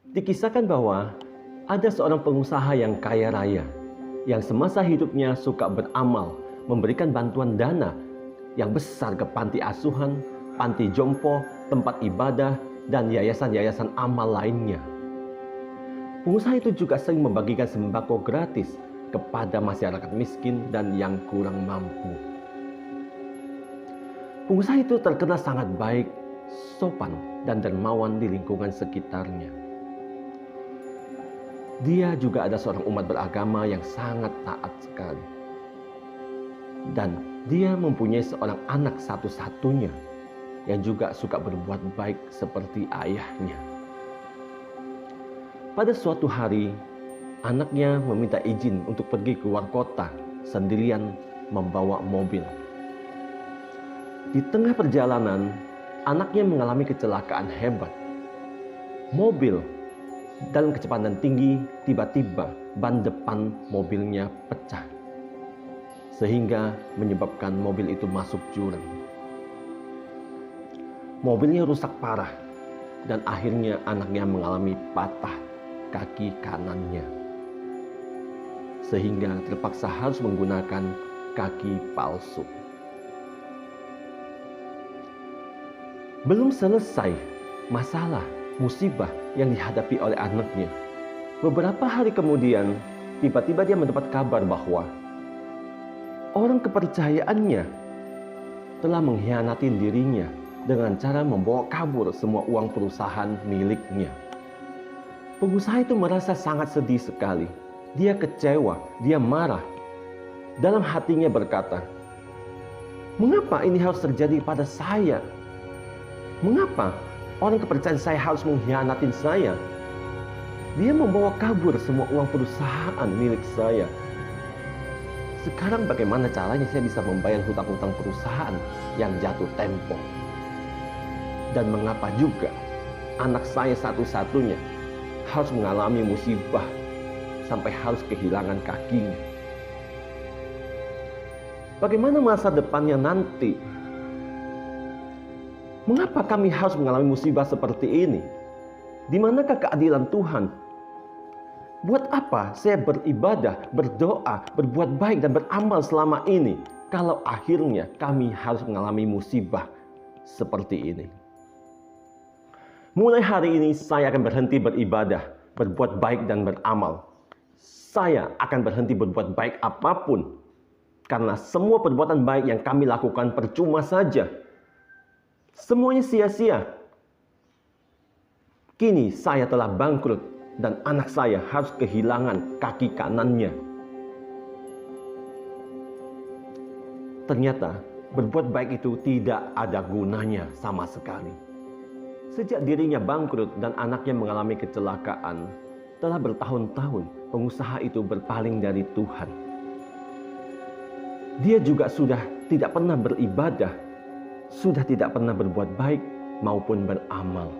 Dikisahkan bahwa ada seorang pengusaha yang kaya raya yang semasa hidupnya suka beramal, memberikan bantuan dana yang besar ke panti asuhan, panti jompo, tempat ibadah, dan yayasan-yayasan amal lainnya. Pengusaha itu juga sering membagikan sembako gratis kepada masyarakat miskin dan yang kurang mampu. Pengusaha itu terkenal sangat baik, sopan, dan dermawan di lingkungan sekitarnya. Dia juga ada seorang umat beragama yang sangat taat sekali. Dan dia mempunyai seorang anak satu-satunya yang juga suka berbuat baik seperti ayahnya. Pada suatu hari, anaknya meminta izin untuk pergi keluar kota sendirian membawa mobil. Di tengah perjalanan, anaknya mengalami kecelakaan hebat. Mobil dalam kecepatan tinggi, tiba-tiba ban depan mobilnya pecah, sehingga menyebabkan mobil itu masuk jurang. Mobilnya rusak parah, dan akhirnya anaknya mengalami patah kaki kanannya, sehingga terpaksa harus menggunakan kaki palsu. Belum selesai masalah musibah yang dihadapi oleh anaknya. Beberapa hari kemudian, tiba-tiba dia mendapat kabar bahwa orang kepercayaannya telah mengkhianati dirinya dengan cara membawa kabur semua uang perusahaan miliknya. Pengusaha itu merasa sangat sedih sekali. Dia kecewa, dia marah. Dalam hatinya berkata, "Mengapa ini harus terjadi pada saya? Mengapa orang kepercayaan saya harus mengkhianati saya? Dia membawa kabur semua uang perusahaan milik saya. Sekarang bagaimana caranya saya bisa membayar hutang-hutang perusahaan yang jatuh tempo? Dan mengapa juga anak saya satu-satunya harus mengalami musibah sampai harus kehilangan kakinya? Bagaimana masa depannya nanti? Mengapa kami harus mengalami musibah seperti ini? Di manakah keadilan Tuhan? Buat apa saya beribadah, berdoa, berbuat baik dan beramal selama ini kalau akhirnya kami harus mengalami musibah seperti ini?" Mulai hari ini saya akan berhenti beribadah, berbuat baik dan beramal. Saya akan berhenti berbuat baik apapun, karena semua perbuatan baik yang kami lakukan percuma saja. Semuanya sia-sia. Kini saya telah bangkrut dan anak saya harus kehilangan kaki kanannya. Ternyata berbuat baik itu tidak ada gunanya sama sekali. Sejak dirinya bangkrut dan anaknya mengalami kecelakaan, telah bertahun-tahun pengusaha itu berpaling dari Tuhan. Dia juga sudah tidak pernah beribadah, sudah tidak pernah berbuat baik maupun beramal.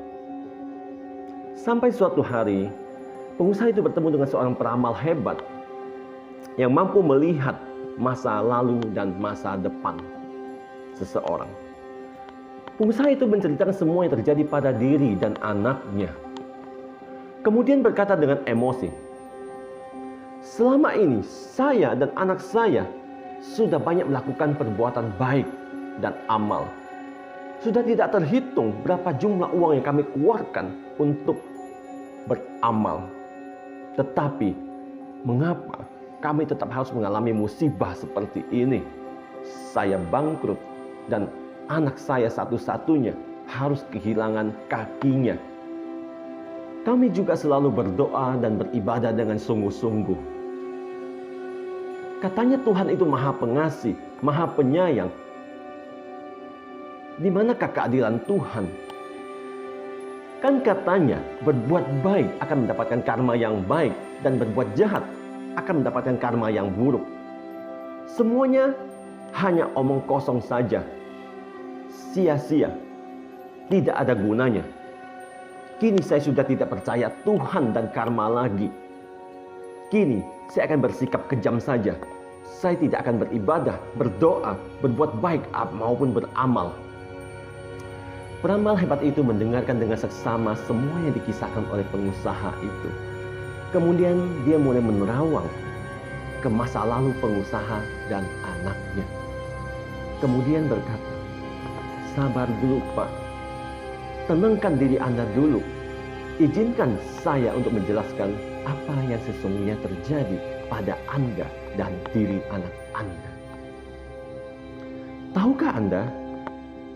Sampai suatu hari, pengusaha itu bertemu dengan seorang peramal hebat yang mampu melihat masa lalu dan masa depan seseorang. Pengusaha itu menceritakan semua yang terjadi pada diri dan anaknya. Kemudian berkata dengan emosi, "Selama ini saya dan anak saya sudah banyak melakukan perbuatan baik dan amal. Sudah tidak terhitung berapa jumlah uang yang kami keluarkan untuk beramal. Tetapi mengapa kami tetap harus mengalami musibah seperti ini? Saya bangkrut dan anak saya satu-satunya harus kehilangan kakinya. Kami juga selalu berdoa dan beribadah dengan sungguh-sungguh." Katanya Tuhan itu Maha Pengasih, Maha Penyayang. Di manakah keadilan Tuhan? Kan katanya berbuat baik akan mendapatkan karma yang baik dan berbuat jahat akan mendapatkan karma yang buruk. Semuanya hanya omong kosong saja. Sia-sia. Tidak ada gunanya. Kini saya sudah tidak percaya Tuhan dan karma lagi. Kini saya akan bersikap kejam saja. Saya tidak akan beribadah, berdoa, berbuat baik maupun beramal. Peramal hebat itu mendengarkan dengan seksama semua yang dikisahkan oleh pengusaha itu. Kemudian dia mulai menerawang ke masa lalu pengusaha dan anaknya. Kemudian berkata, "Sabar dulu, Pak. Tenangkan diri Anda dulu. Izinkan saya untuk menjelaskan apa yang sesungguhnya terjadi pada Anda dan diri anak Anda. Tahukah Anda,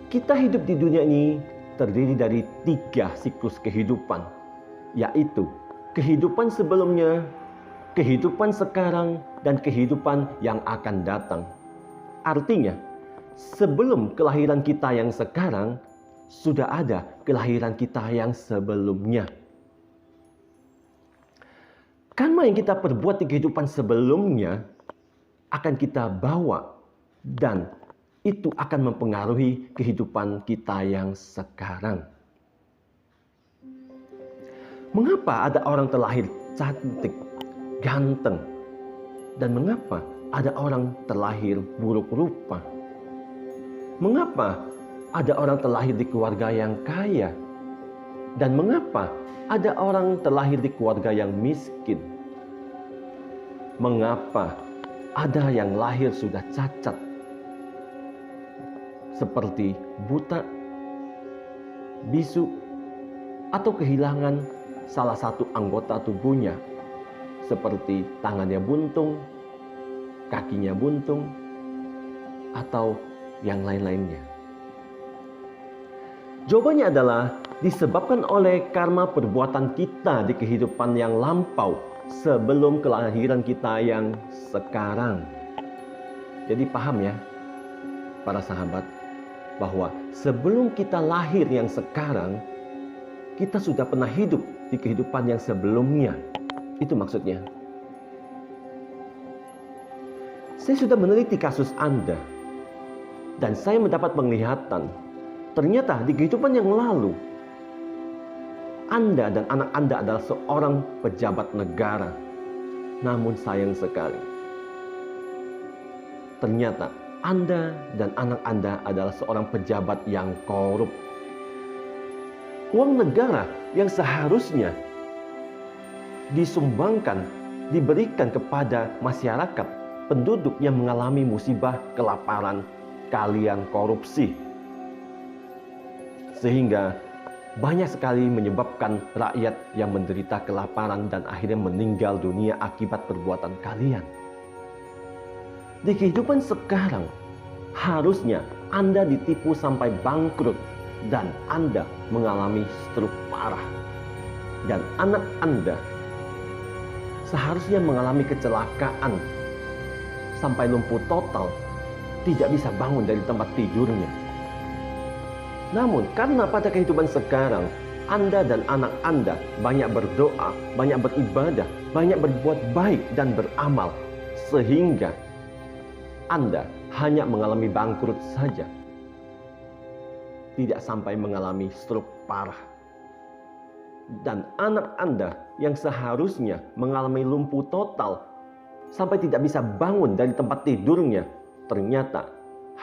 kita hidup di dunia ini terdiri dari 3 siklus kehidupan, yaitu kehidupan sebelumnya, kehidupan sekarang, dan kehidupan yang akan datang. Artinya, sebelum kelahiran kita yang sekarang, sudah ada kelahiran kita yang sebelumnya. Karma yang kita perbuat di kehidupan sebelumnya akan kita bawa, dan itu akan mempengaruhi kehidupan kita yang sekarang. Mengapa ada orang terlahir cantik, ganteng, dan mengapa ada orang terlahir buruk rupa? Mengapa ada orang terlahir di keluarga yang kaya? Dan mengapa ada orang terlahir di keluarga yang miskin? Mengapa ada yang lahir sudah cacat, seperti buta, bisu, atau kehilangan salah satu anggota tubuhnya, seperti tangannya buntung, kakinya buntung, atau yang lain-lainnya? Jawabannya adalah disebabkan oleh karma perbuatan kita di kehidupan yang lampau sebelum kelahiran kita yang sekarang. Jadi paham ya, para sahabat, bahwa sebelum kita lahir yang sekarang, kita sudah pernah hidup di kehidupan yang sebelumnya. Itu maksudnya. Saya sudah meneliti kasus Anda, dan saya mendapat penglihatan, ternyata di kehidupan yang lalu, Anda dan anak Anda adalah seorang pejabat negara. Namun sayang sekali, ternyata Anda dan anak Anda adalah seorang pejabat yang korup. Uang negara yang seharusnya disumbangkan, diberikan kepada masyarakat, penduduk yang mengalami musibah kelaparan, kalian korupsi. Sehingga banyak sekali menyebabkan rakyat yang menderita kelaparan dan akhirnya meninggal dunia akibat perbuatan kalian. Di kehidupan sekarang, harusnya Anda ditipu sampai bangkrut dan Anda mengalami stroke parah. Dan anak Anda seharusnya mengalami kecelakaan sampai lumpuh total, tidak bisa bangun dari tempat tidurnya. Namun karena pada kehidupan sekarang, Anda dan anak Anda banyak berdoa, banyak beribadah, banyak berbuat baik dan beramal, sehingga Anda hanya mengalami bangkrut saja, tidak sampai mengalami stroke parah. Dan anak Anda yang seharusnya mengalami lumpuh total sampai tidak bisa bangun dari tempat tidurnya, ternyata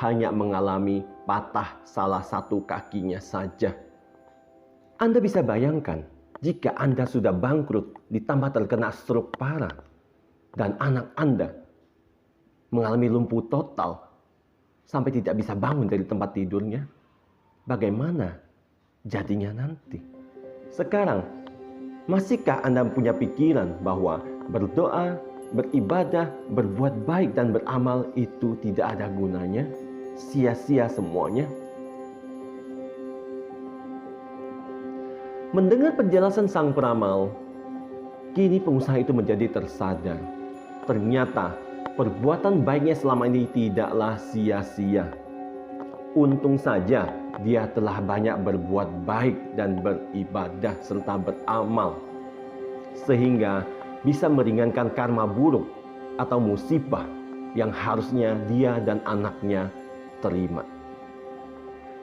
hanya mengalami patah salah satu kakinya saja. Anda bisa bayangkan jika Anda sudah bangkrut ditambah terkena stroke parah dan anak Anda mengalami lumpuh total sampai tidak bisa bangun dari tempat tidurnya, bagaimana jadinya nanti? Sekarang, masihkah Anda punya pikiran bahwa berdoa, beribadah, berbuat baik dan beramal itu tidak ada gunanya? Sia-sia semuanya? Mendengar penjelasan sang peramal, kini pengusaha itu menjadi tersadar. Ternyata perbuatan baiknya selama ini tidaklah sia-sia. Untung saja dia telah banyak berbuat baik dan beribadah serta beramal, sehingga bisa meringankan karma buruk atau musibah yang harusnya dia dan anaknya terima.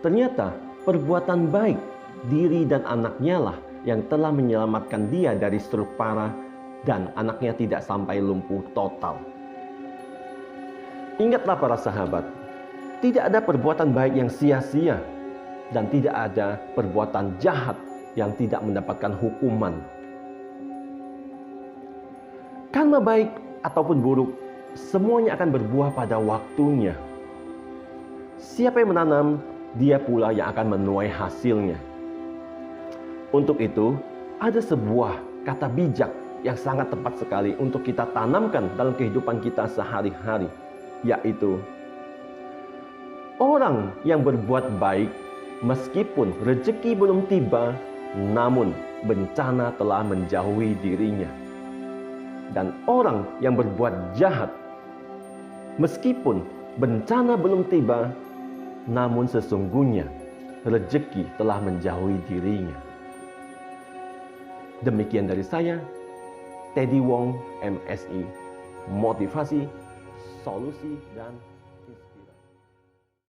Ternyata perbuatan baik diri dan anaknya lah yang telah menyelamatkan dia dari stroke parah dan anaknya tidak sampai lumpuh total. Ingatlah para sahabat, tidak ada perbuatan baik yang sia-sia. dan tidak ada perbuatan jahat yang tidak mendapatkan hukuman. Karma baik ataupun buruk, semuanya akan berbuah pada waktunya. Siapa yang menanam, dia pula yang akan menuai hasilnya. Untuk itu, ada sebuah kata bijak yang sangat tepat sekali untuk kita tanamkan dalam kehidupan kita sehari-hari, yaitu orang yang berbuat baik meskipun rezeki belum tiba, namun bencana telah menjauhi dirinya. Dan orang yang berbuat jahat meskipun bencana belum tiba, namun sesungguhnya rezeki telah menjauhi dirinya. Demikian dari saya, Teddy Wong, MSI, Motivasi, Solusi, dan